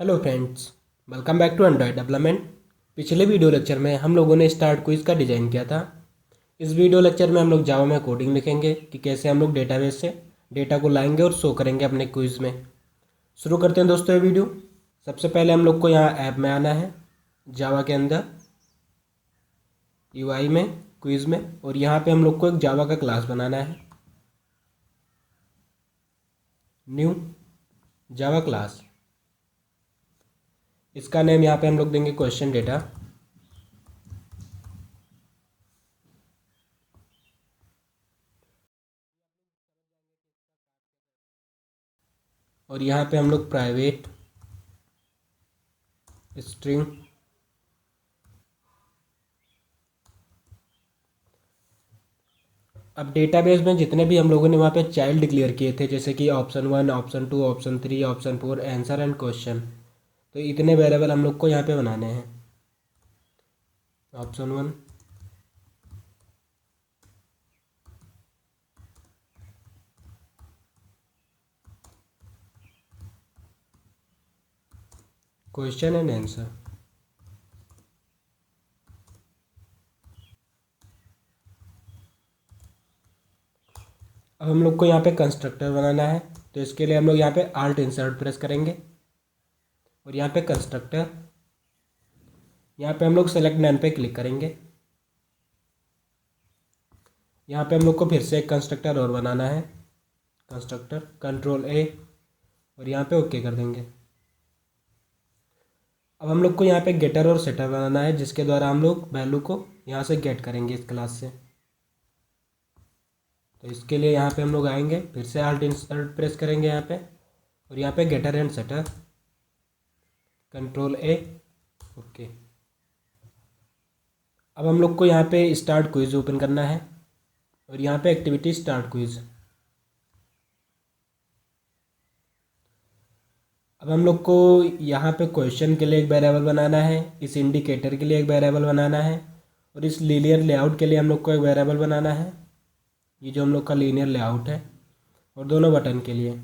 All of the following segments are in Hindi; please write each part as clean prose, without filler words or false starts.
Hello friends, welcome back to Android development. पिछले वीडियो लेक्चर में हम लोगों ने स्टार्ट क्विज का डिज़ाइन किया था। इस वीडियो लेक्चर में हम लोग जावा में कोडिंग लिखेंगे कि कैसे हम लोग डेटाबेस से डेटा को लाएंगे और शो करेंगे अपने क्विज में। शुरू करते हैं दोस्तों ये वीडियो। सबसे पहले हम लोग को यहाँ ऐप में आना है, जावा के अंदर यूआई में, क्विज में, और यहाँ पे हम लोग को एक जावा का क्लास बनाना है, न्यू जावा क्लास। इसका नेम यहाँ पे हम लोग देंगे क्वेश्चन डेटा। और यहाँ पे हम लोग प्राइवेट स्ट्रिंग अब डेटाबेस में जितने भी हम लोगों ने वहाँ पे चाइल्ड डिक्लेयर किए थे, जैसे कि option 1, option 2, option 3, option 4, answer and question, तो इतने वेरिएबल हम लोग को यहाँ पे बनाने हैं। Option 1, question and answer. अब हम लोग को यहाँ पे कंस्ट्रक्टर बनाना है, तो इसके लिए हम लोग यहाँ पे आल्ट इंसर्ट प्रेस करेंगे और यहाँ पे कंस्ट्रक्टर, यहाँ पे हम लोग सेलेक्ट नन पे क्लिक करेंगे। यहाँ पे हम लोग को फिर से एक कंस्ट्रक्टर और बनाना है, कंस्ट्रक्टर कंट्रोल ए, और यहाँ पे ओके कर देंगे। अब हम लोग को यहाँ पे गेटर और सेटर बनाना है, जिसके द्वारा हम लोग वैल्यू को यहाँ से गेट करेंगे इस क्लास से। तो इसके लिए यहाँ पे हम लोग आएंगे, फिर से आल्ट इंसर्ट प्रेस करेंगे यहाँ पे, और यहाँ पे getter and setter, control A, okay. अब हम लोग को यहाँ पे स्टार्ट क्विज ओपन करना है और यहाँ पे एक्टिविटी स्टार्ट क्विज। अब हम लोग को यहाँ पे क्वेश्चन के लिए एक वेरिएबल बनाना है, इस इंडिकेटर के लिए एक वेरिएबल बनाना है, और इस लीनियर लेआउट के लिए हम लोग को एक वेरिएबल बनाना है, ये जो हम लोग का लीनियर लेआउट है, और दोनों बटन के लिए।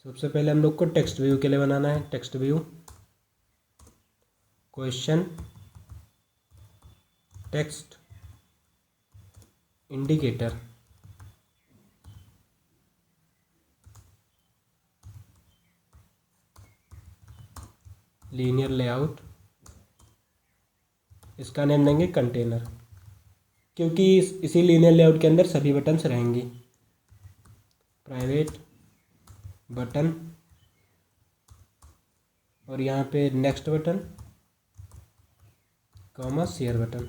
सबसे पहले हम लोग को टेक्स्ट व्यू के लिए बनाना है, text view question text indicator, linear layout, इसका नेम देंगे कंटेनर, क्योंकि इसी लीनियर लेआउट के अंदर सभी बटन्स रहेंगी। प्राइवेट बटन, और यहाँ पे next button, comma share button.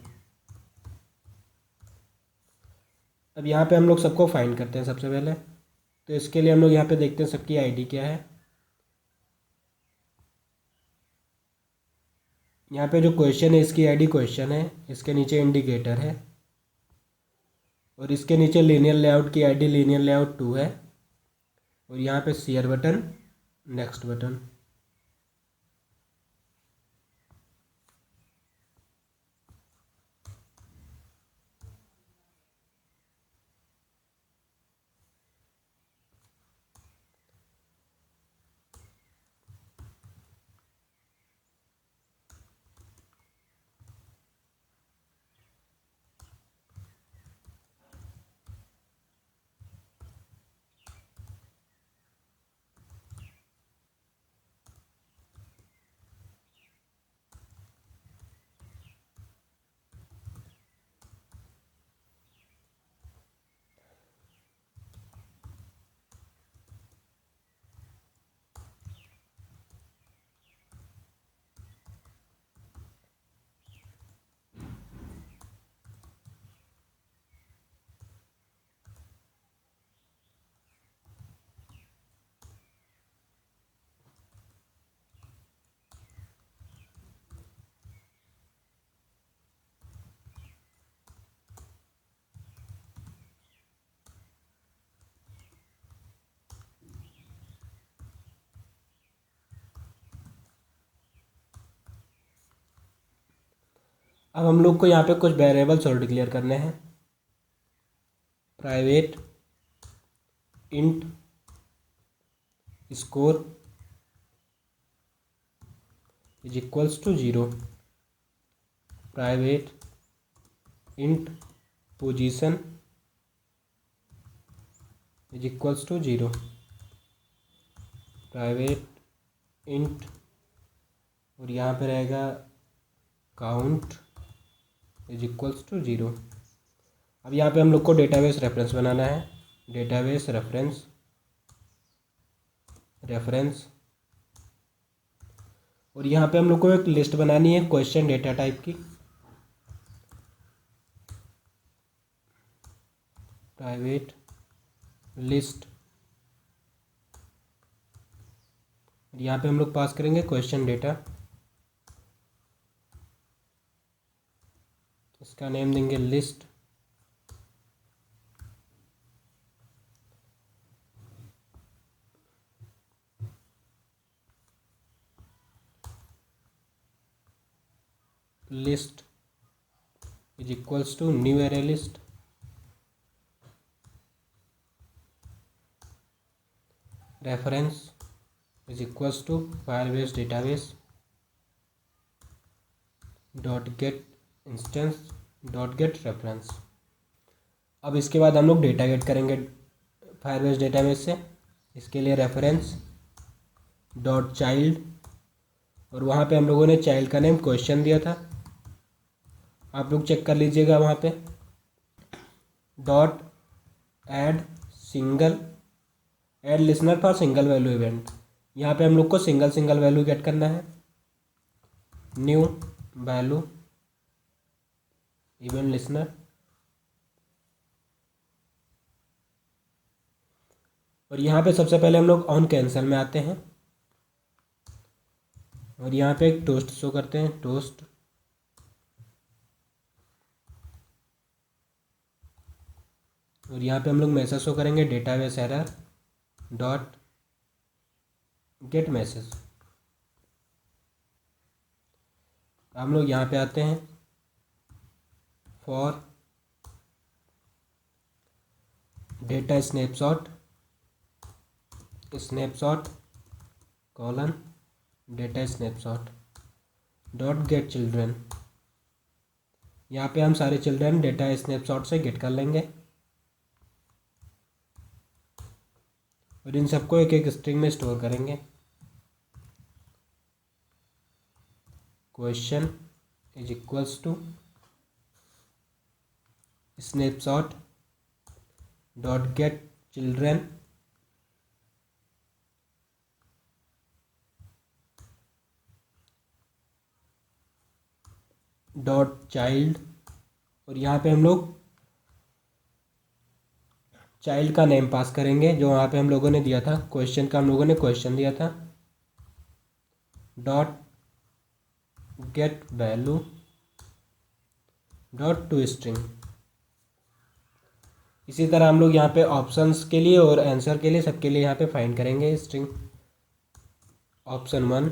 अब यहाँ पे हम लोग सबको फाइंड करते हैं सबसे पहले, तो इसके लिए हम लोग यहाँ पे देखते हैं सबकी आईडी क्या है। यहाँ पे जो क्वेश्चन है इसकी आईडी क्वेश्चन है, इसके नीचे इंडिकेटर है, और इसके नीचे लीनियर लेआउट की आईडी लीनियर लेआउट 2 है, और यहाँ पे शेयर बटन, नेक्स्ट बटन। अब हम लोग को यहाँ पे कुछ वेरिएबल्स और डिक्लेयर करने हैं। Private int score is equals to 0, private int position is equals to 0, private int और यहाँ पे रहेगा काउंट इज इक्वल्स टू 0। अब यहाँ पे हम लोग को डेटाबेस रेफरेंस बनाना है। डेटाबेस रेफरेंस और यहाँ पे हम लोग को एक लिस्ट बनानी है क्वेश्चन डेटा टाइप की। प्राइवेट लिस्ट, यहाँ पे हम लोग पास करेंगे क्वेश्चन डेटा, इसका नेम देंगे list. List is equals to new array list, reference is equals to Firebase database dot get instance dot get reference. अब इसके बाद हम लोग डेटा गेट करेंगे फायरबेस डेटाबेस से। इसके लिए रेफरेंस डॉट चाइल्ड और वहाँ पे हम लोगों ने चाइल्ड का नेम क्वेश्चन दिया था, आप लोग चेक कर लीजिएगा वहाँ पे। Dot add listener for single value event, यहाँ पे हम लोग को सिंगल वैल्यू गेट करना है। न्यू वैल्यू इवेंट लिसनर और यहाँ पे सबसे पहले हम लोग ऑन कैंसल में आते हैं और यहाँ पे एक टोस्ट शो करते हैं, टोस्ट। और यहाँ पे हम लोग मैसेज शो करेंगे database error dot gate message. हम लोग यहाँ पे आते हैं for data snapshot colon data snapshot dot get children, यहाँ पे हम सारे चिल्ड्रन डेटा स्नैपशॉट से गेट कर लेंगे और इन सबको एक एक स्ट्रिंग में स्टोर करेंगे। Question is equals to snapshot dot get children dot child और यहाँ पे हम लोग चाइल्ड का नेम पास करेंगे जो वहाँ पे हम लोगों ने दिया था, क्वेश्चन का हम लोगों ने क्वेश्चन दिया था। Dot get value dot to string. इसी तरह हम लोग यहाँ पे ऑप्शंस के लिए और आंसर के लिए सबके लिए यहाँ पे फाइंड करेंगे string. Option 1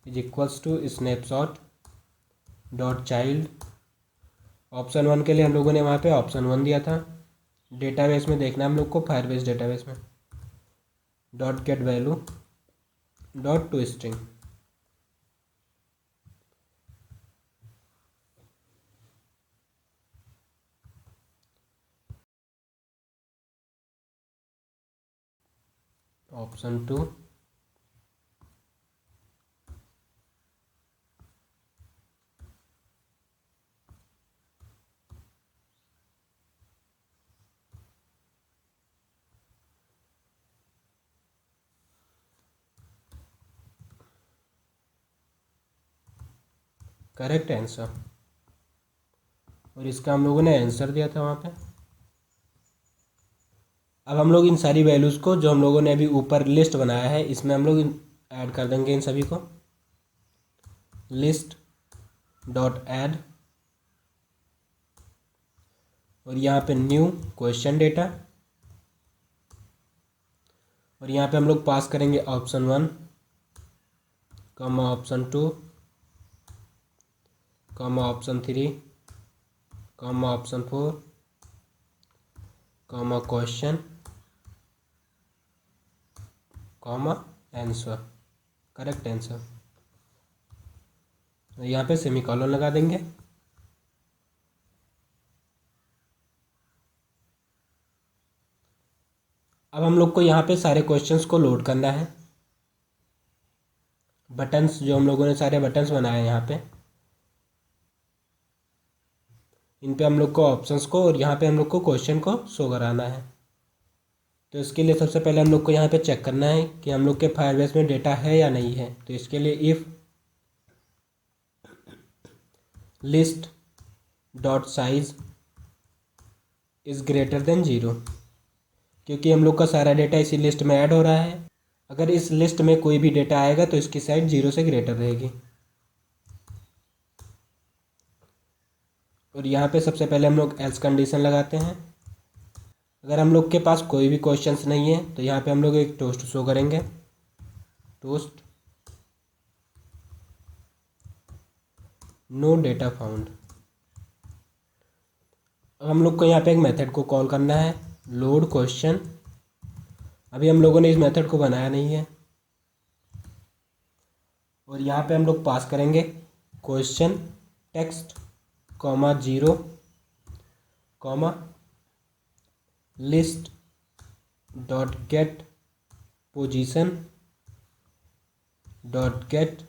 is equals to snapshot dot child. Option 1 के लिए हम लोगों ने वहाँ पे ऑप्शन 1 दिया था। डेटाबेस में देखना हम लोग को, फायरबेस डेटाबेस में dot get value dot to string. Option 2 correct answer और इसका हम लोगों ने आंसर दिया था वहाँ पे। अब हम लोग इन सारी वैल्यूज़ को जो हम लोगों ने अभी ऊपर लिस्ट बनाया है इसमें हम लोग ऐड कर देंगे इन सभी को। लिस्ट डॉट ऐड और यहाँ पे न्यू क्वेश्चन डेटा और यहाँ पे हम लोग पास करेंगे option 1 comma option 2 comma option 3, comma option 4, comma question, comma answer, correct answer. यहाँ पे सेमीकोलन लगा देंगे। अब हम लोग को यहाँ पे सारे क्वेश्चंस को लोड करना है। बटन्स जो हम लोगों ने सारे बटन्स बनाए हैं यहाँ पे, इन पे हम लोग को ऑप्शंस को और यहाँ पे हम लोग को क्वेश्चन को शो कराना है। तो इसके लिए सबसे पहले हम लोग को यहाँ पे चेक करना है कि हम लोग के फायरबेस में डेटा है या नहीं है। तो इसके लिए if list dot size is greater than 0, क्योंकि हम लोग का सारा डेटा इसी लिस्ट में ऐड हो रहा है। अगर इस लिस्ट में कोई भी डेटा आएगा तो इसकी साइज 0 से ग्रेटर रहेगी। और यहाँ पे सबसे पहले हम लोग एल्स कंडीशन लगाते हैं। अगर हम लोग के पास कोई भी क्वेश्चंस नहीं है तो यहाँ पे हम लोग एक टोस्ट शो करेंगे, टोस्ट नो डेटा फाउंड। अब हम लोग को यहाँ पे एक मेथड को कॉल करना है, लोड क्वेश्चन। अभी हम लोगों ने इस मेथड को बनाया नहीं है। और यहाँ पे हम लोग पास करेंगे question text comma 0 comma list dot get position dot get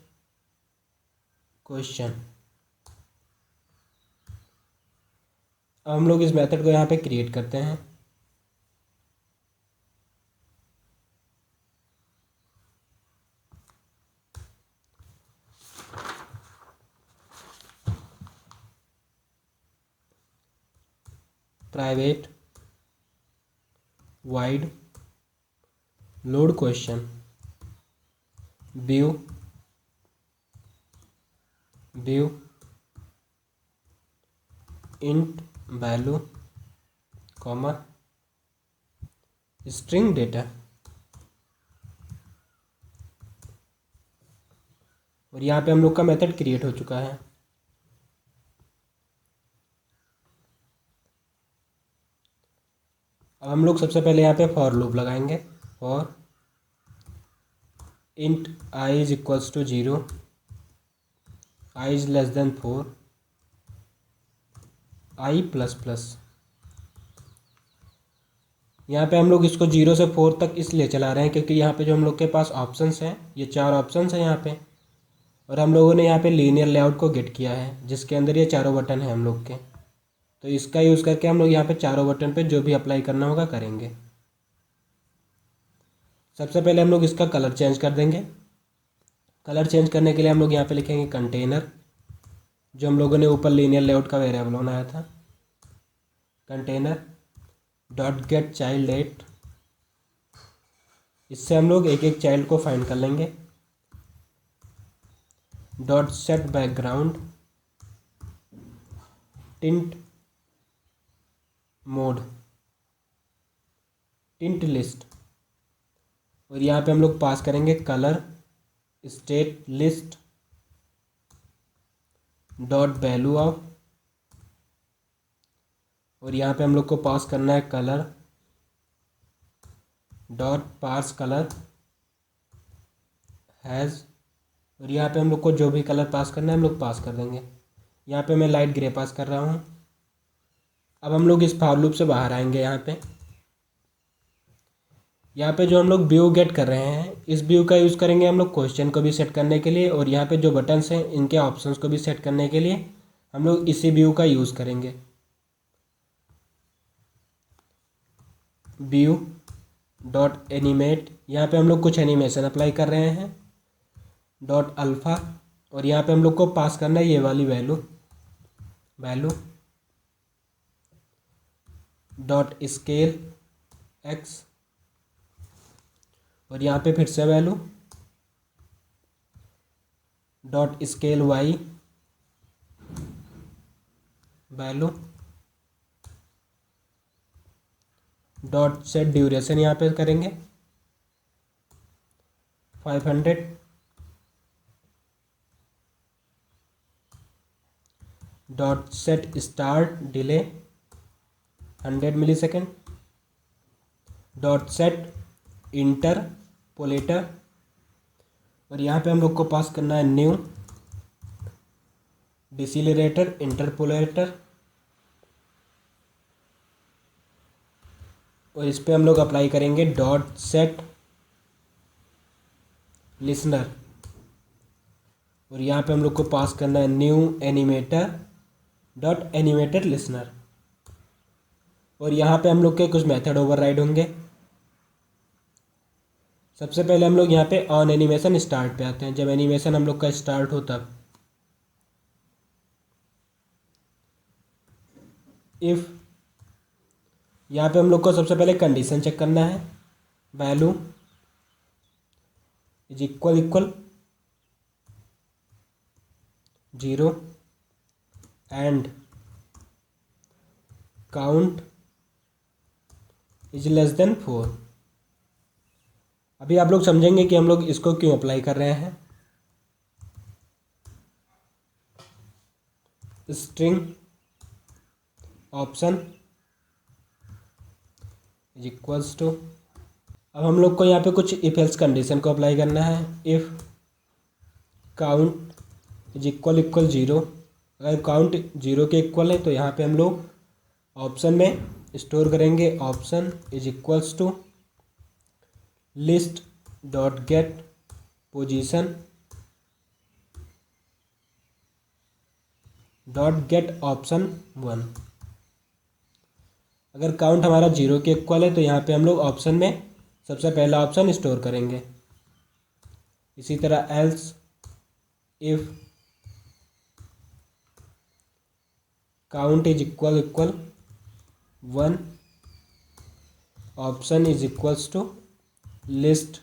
question. अब हम लोग इस मेथड को यहाँ पे क्रिएट करते हैं। Private wide load question view int value comma string data. और यहाँ पे हम लोग का मेथड क्रिएट हो चुका है। अब हम लोग सबसे पहले यहाँ पे फॉर लूप लगाएंगे। For int i is equals to 0, i is less than 4, i plus plus. यहाँ पे हम लोग इसको 0 से 4 तक इसलिए चला रहे हैं क्योंकि यहाँ पे जो हम लोग के पास ऑप्शंस हैं, ये 4 ऑप्शंस हैं यहाँ पे। और हम लोगों ने यहाँ पे लीनियर लेआउट को गेट किया है जिसके अंदर ये चारों बटन हैं हम लोग के। तो इसका यूज़ करके हम लोग यहाँ पे चारों बटन पे जो भी अप्लाई करना होगा करेंगे। सबसे पहले हम लोग इसका कलर चेंज कर देंगे। कलर चेंज करने के लिए हम लोग यहाँ पे लिखेंगे कंटेनर, जो हम लोगों ने ऊपर लीनियर लेआउट का वेरिएबल बनाया था, कंटेनर डॉट गेट चाइल्ड 8। इससे हम लोग एक एक चाइल्ड को फाइंड कर लेंगे। Dot set background tint mode tint list. और यहाँ पे हम लोग पास करेंगे colour state list dot value of. और यहाँ पे हम लोग को पास करना है colour dot parse colour hash. और यहाँ पे हम लोग को जो भी कलर पास करना है हम लोग पास कर देंगे। यहाँ पे मैं लाइट ग्रे पास कर रहा हूँ। अब हम लोग इस फॉर लूप से बाहर आएंगे। यहाँ पे जो हम लोग व्यू गेट कर रहे हैं, इस व्यू का यूज़ करेंगे हम लोग क्वेश्चन को भी सेट करने के लिए, और यहाँ पे जो बटन्स हैं इनके ऑप्शंस को भी सेट करने के लिए हम लोग इसी व्यू का यूज़ करेंगे। व्यू डॉट एनिमेट, यहाँ पे हम लोग कुछ एनिमेशन अप्लाई कर रहे हैं, डॉट अल्फ़ा। और यहाँ पे हम लोग को पास करना है ये वाली वैल्यू डॉट स्केल एक्स। और यहाँ पे फिर से value dot scale Y value dot set duration यहाँ पे करेंगे 500। Dot set start delay 100 millisecond, dot set interpolator, और यहाँ पे हम लोग को पास करना है न्यू डिसिलरेटर इंटरपोलेटर, और इस पे हम लोग अप्लाई करेंगे डॉट सेट लिसनर, और यहाँ पे हम लोग को पास करना है new animator dot animator listener, और यहाँ पे हम लोग के कुछ मेथड ओवरराइड होंगे। सबसे पहले हम लोग यहाँ पे ऑन एनिमेशन स्टार्ट पे आते हैं। जब एनिमेशन हम लोग का स्टार्ट हो तब इफ़ यहाँ पे हम लोग को सबसे पहले कंडीशन चेक करना है, value is equal 0 and count is less than 4। अभी आप लोग समझेंगे कि हम लोग इसको क्यों अप्लाई कर रहे हैं। String option is equals to, अब हम लोग को यहाँ पे कुछ इफ एल्स कंडीशन को अप्लाई करना है। इफ़ काउंट इज इक्वल 0, अगर काउंट 0 के इक्वल है तो यहाँ पे हम लोग ऑप्शन में स्टोर करेंगे option is equals to list dot get position dot get option 1। अगर काउंट हमारा 0 के इक्वल है तो यहाँ पे हम लोग ऑप्शन में सबसे पहला ऑप्शन स्टोर करेंगे। इसी तरह else if count is equal 1, option is equals to list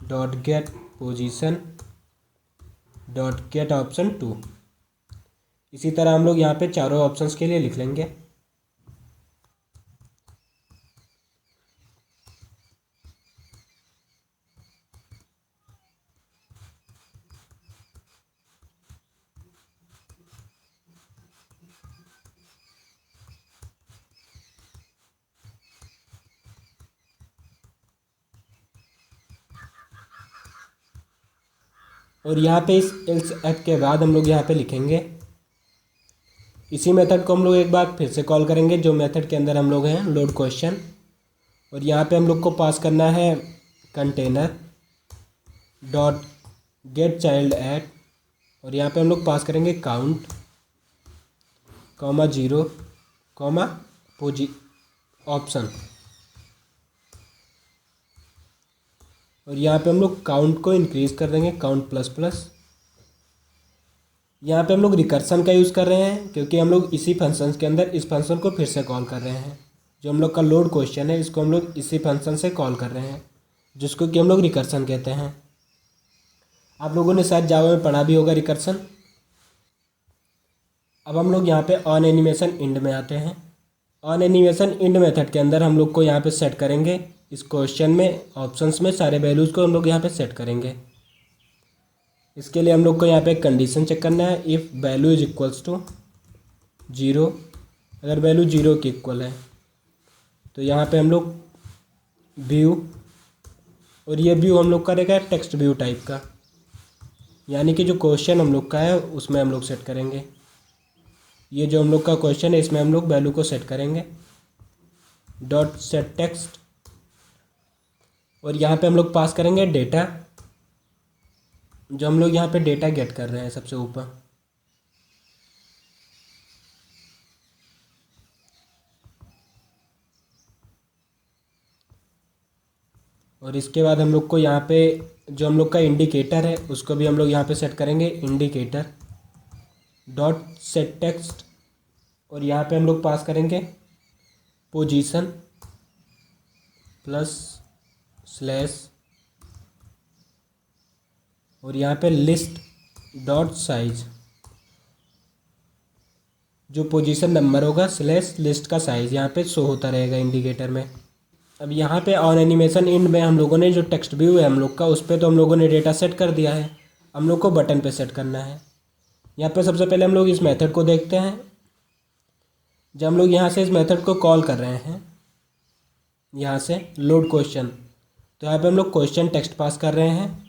dot get position dot get option 2। इसी तरह हम लोग यहाँ पे चारों ऑप्शंस के लिए लिख लेंगे। और यहाँ पे इस एल्स एफ के बाद हम लोग यहाँ पे लिखेंगे, इसी मेथड को हम लोग एक बार फिर से कॉल करेंगे जो मेथड के अंदर हम लोग हैं लोड क्वेश्चन, और यहाँ पे हम लोग को पास करना है container dot gate child at, और यहाँ पे हम लोग पास करेंगे काउंट कॉमा 0 कॉमा ऑप्शन, और यहाँ पे हम लोग काउंट को इंक्रीज कर देंगे काउंट प्लस प्लस। यहाँ पे हम लोग रिकर्सन का यूज़ कर रहे हैं क्योंकि हम लोग इसी फंक्शन के अंदर इस फंक्शन को फिर से कॉल कर रहे हैं। जो हम लोग का लोड क्वेश्चन है इसको हम लोग इसी फंक्शन से कॉल कर रहे हैं जिसको कि हम लोग रिकर्सन कहते हैं। आप लोगों ने शायद जावा में पढ़ा भी होगा रिकर्सन। अब हम लोग यहाँ पे ऑन एनिमेशन इंड में आते हैं। ऑन एनिमेशन इंड मेथड के अंदर हम लोग को यहाँ पे सेट करेंगे, इस क्वेश्चन में ऑप्शंस में सारे वैल्यूज़ को हम लोग यहाँ पे सेट करेंगे। इसके लिए हम लोग को यहाँ पे एक कंडीशन चेक करना है, if value is equals to 0, अगर वैल्यू 0 के इक्वल है तो यहाँ पे हम लोग व्यू, और ये व्यू हम लोग करेगा टेक्स्ट व्यू टाइप का, यानी कि जो क्वेश्चन हम लोग का है उसमें हम लोग सेट करेंगे। ये जो हम लोग का क्वेश्चन है इसमें हम लोग वैल्यू को सेट करेंगे डॉट सेट टेक्स्ट, और यहाँ पे हम लोग पास करेंगे डेटा, जो हम लोग यहाँ पे डेटा गेट कर रहे हैं सबसे ऊपर। और इसके बाद हम लोग को यहाँ पे जो हम लोग का इंडिकेटर है उसको भी हम लोग यहाँ पे सेट करेंगे इंडिकेटर डॉट सेट टेक्स्ट, और यहाँ पे हम लोग पास करेंगे पोजीशन प्लस स्लैश, और यहाँ पे लिस्ट डॉट साइज, जो पोजीशन नंबर होगा स्लैश लिस्ट का साइज़ यहाँ पे शो होता रहेगा इंडिकेटर में। अब यहाँ पे ऑन एनिमेशन इंड में हम लोगों ने जो टेक्स्ट व्यू है हम लोग का उस पर तो हम लोगों ने डेटा सेट कर दिया है, हम लोग को बटन पे सेट करना है। यहाँ पे सबसे पहले हम लोग इस मेथड को देखते हैं। जब हम लोग यहाँ से इस मेथड को कॉल कर रहे हैं, यहाँ से लोड क्वेश्चन, तो यहाँ पे हम लोग क्वेश्चन टेक्स्ट पास कर रहे हैं,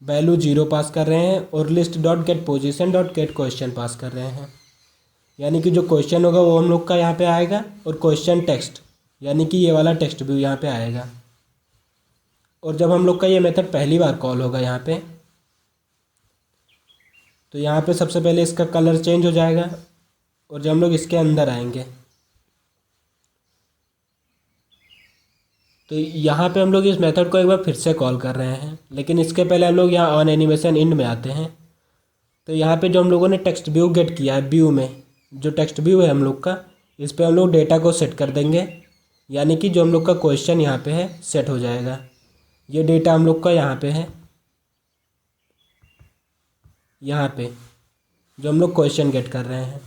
वैल्यू 0 पास कर रहे हैं और list dot get position dot get question pass कर रहे हैं। यानी कि जो क्वेश्चन होगा वो हम लोग का यहाँ पे आएगा और क्वेश्चन टेक्स्ट यानी कि ये वाला टेक्स्ट व्यू यहाँ पे आएगा। और जब हम लोग का ये मेथड पहली बार कॉल होगा यहाँ पे, तो यहाँ पे सबसे पहले इसका कलर चेंज हो जाएगा। और जब हम लोग इसके अंदर आएंगे तो यहाँ पे हम लोग इस मेथड को एक बार फिर से कॉल कर रहे हैं, लेकिन इसके पहले हम लोग यहाँ ऑन एनिमेशन इंड में आते हैं। तो यहाँ पे जो हम लोगों ने टेक्स्ट व्यू गेट किया है, व्यू में जो टेक्स्ट व्यू है हम लोग का, इस पर हम लोग डेटा को सेट कर देंगे। यानी कि जो हम लोग का क्वेश्चन यहाँ पे है सेट हो जाएगा। ये डेटा हम लोग का यहाँ पे है, यहाँ पे जो हम लोग क्वेश्चन गेट कर रहे हैं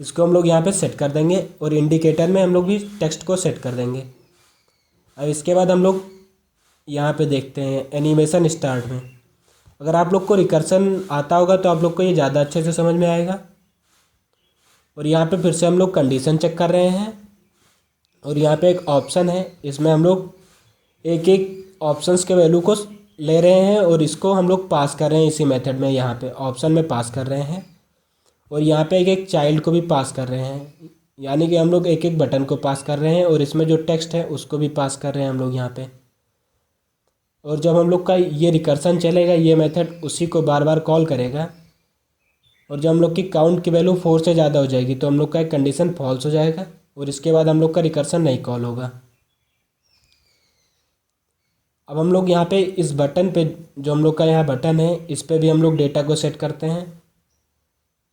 इसको हम लोग यहाँ पे सेट कर देंगे और इंडिकेटर में हम लोग भी टेक्स्ट को सेट कर देंगे। अब इसके बाद हम लोग यहाँ पे देखते हैं एनिमेशन स्टार्ट में। अगर आप लोग को रिकर्सन आता होगा तो आप लोग को ये ज़्यादा अच्छे से समझ में आएगा। और यहाँ पे फिर से हम लोग कंडीशन चेक कर रहे हैं और यहाँ पे एक ऑप्शन है, इसमें हम लोग एक एक ऑप्शंस के वैल्यू को ले रहे हैं और इसको हम लोग पास कर रहे हैं इसी मेथड में, यहाँ पे ऑप्शन में पास कर रहे हैं। और यहाँ पे एक एक चाइल्ड को भी पास कर रहे हैं, यानी कि हम लोग एक एक बटन को पास कर रहे हैं और इसमें जो टेक्स्ट है उसको भी पास कर रहे हैं हम लोग यहाँ पे। और जब हम लोग का ये रिकर्सन चलेगा, ये मेथड उसी को बार बार कॉल करेगा। और जब हम लोग की काउंट की वैल्यू 4 से ज़्यादा हो जाएगी तो हम लोग का एक कंडीशन फॉल्स हो जाएगा और इसके बाद हम लोग का रिकर्सन नहीं कॉल होगा। अब हम लोग यहाँ पे इस बटन पे, जो हम लोग का यहाँ बटन है, इस पे भी हम लोग डेटा को सेट करते हैं।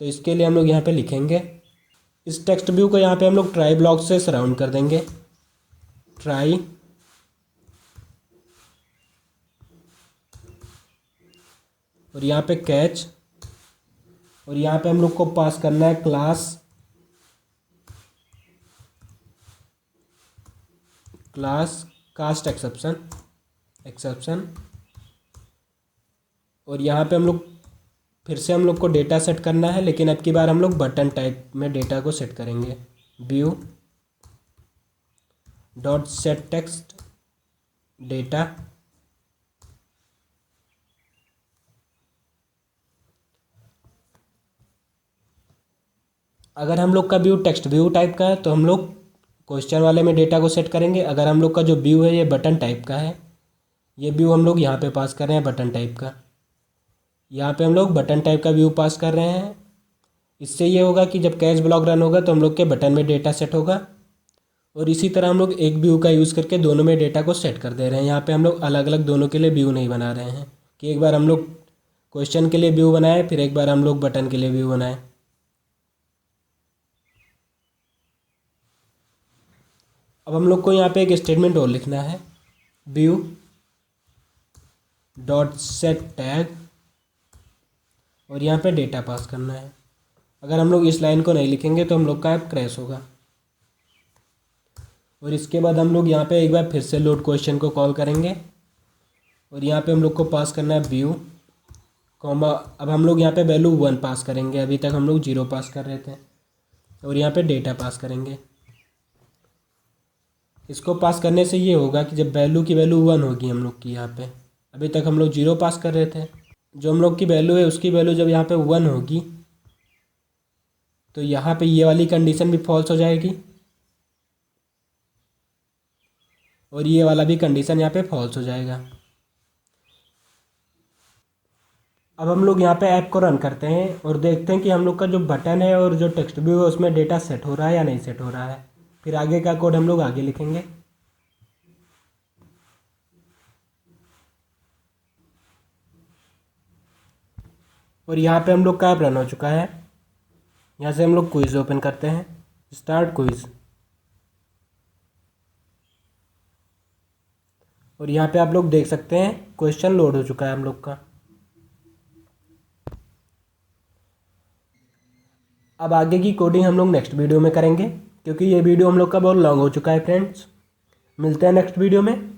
तो इसके लिए हम लोग यहाँ पे लिखेंगे, इस टेक्स्ट व्यू को यहाँ पे हम लोग ट्राई ब्लॉक से सराउंड कर देंगे, ट्राई। और यहाँ पे कैच, और यहाँ पे हम लोग को पास करना है क्लास कास्ट एक्सेप्शन। और यहाँ पे हम लोग फिर से हम लोग को डेटा सेट करना है, लेकिन अब की बार हम लोग बटन टाइप में डेटा को सेट करेंगे। View dot set text data. अगर हम लोग का व्यू टेक्स्ट व्यू टाइप का है तो हम लोग क्वेश्चन वाले में डेटा को सेट करेंगे। अगर हम लोग का जो व्यू है ये बटन टाइप का है, ये व्यू हम लोग यहाँ पे पास कर रहे हैं बटन टाइप का, यहाँ पे हम लोग बटन टाइप का व्यू पास कर रहे हैं। इससे ये होगा कि जब कैच ब्लॉक रन होगा तो हम लोग के बटन में डेटा सेट होगा। और इसी तरह हम लोग एक व्यू का यूज़ करके दोनों में डेटा को सेट कर दे रहे हैं। यहाँ पे हम लोग अलग अलग दोनों के लिए व्यू नहीं बना रहे हैं कि एक बार हम लोग क्वेश्चन के लिए व्यू बनाए फिर एक बार हम लोग बटन के लिए व्यू बनाए। अब हम लोग को यहाँ पे एक स्टेटमेंट और लिखना है, व्यू डॉट सेट टैग, और यहाँ पे डेटा पास करना है। अगर हम लोग इस लाइन को नहीं लिखेंगे तो हम लोग का ऐप क्रैश होगा। और इसके बाद हम लोग यहाँ पे एक बार फिर से लोड क्वेश्चन को कॉल करेंगे और यहाँ पे हम लोग को पास करना है व्यू कॉमा। अब हम लोग यहाँ पे वैल्यू 1 पास करेंगे, अभी तक हम लोग 0 पास कर रहे थे। और यहाँ पे डेटा पास करेंगे। इसको पास करने से ये होगा कि जब वैल्यू की वैल्यू 1 होगी हम लोग की, यहाँ पे अभी तक हम लोग 0 पास कर रहे थे, जो हम लोग की वैल्यू है उसकी वैल्यू जब यहाँ पे 1 होगी तो यहाँ पे ये वाली कंडीशन भी फॉल्स हो जाएगी और ये वाला भी कंडीशन यहाँ पे फॉल्स हो जाएगा। अब हम लोग यहाँ पे ऐप को रन करते हैं और देखते हैं कि हम लोग का जो बटन है और जो टेक्स्ट व्यू है उसमें डेटा सेट हो रहा है या नहीं सेट हो रहा है। फिर आगे का कोड हम लोग आगे लिखेंगे। और यहाँ पे हम लोग का ऐप रन हो चुका है। यहाँ से हम लोग क्विज ओपन करते हैं, स्टार्ट क्विज। और यहाँ पे आप लोग देख सकते हैं क्वेश्चन लोड हो चुका है हम लोग का। अब आगे की कोडिंग हम लोग नेक्स्ट वीडियो में करेंगे, क्योंकि ये वीडियो हम लोग का बहुत लॉन्ग हो चुका है फ्रेंड्स। मिलते हैं नेक्स्ट वीडियो में।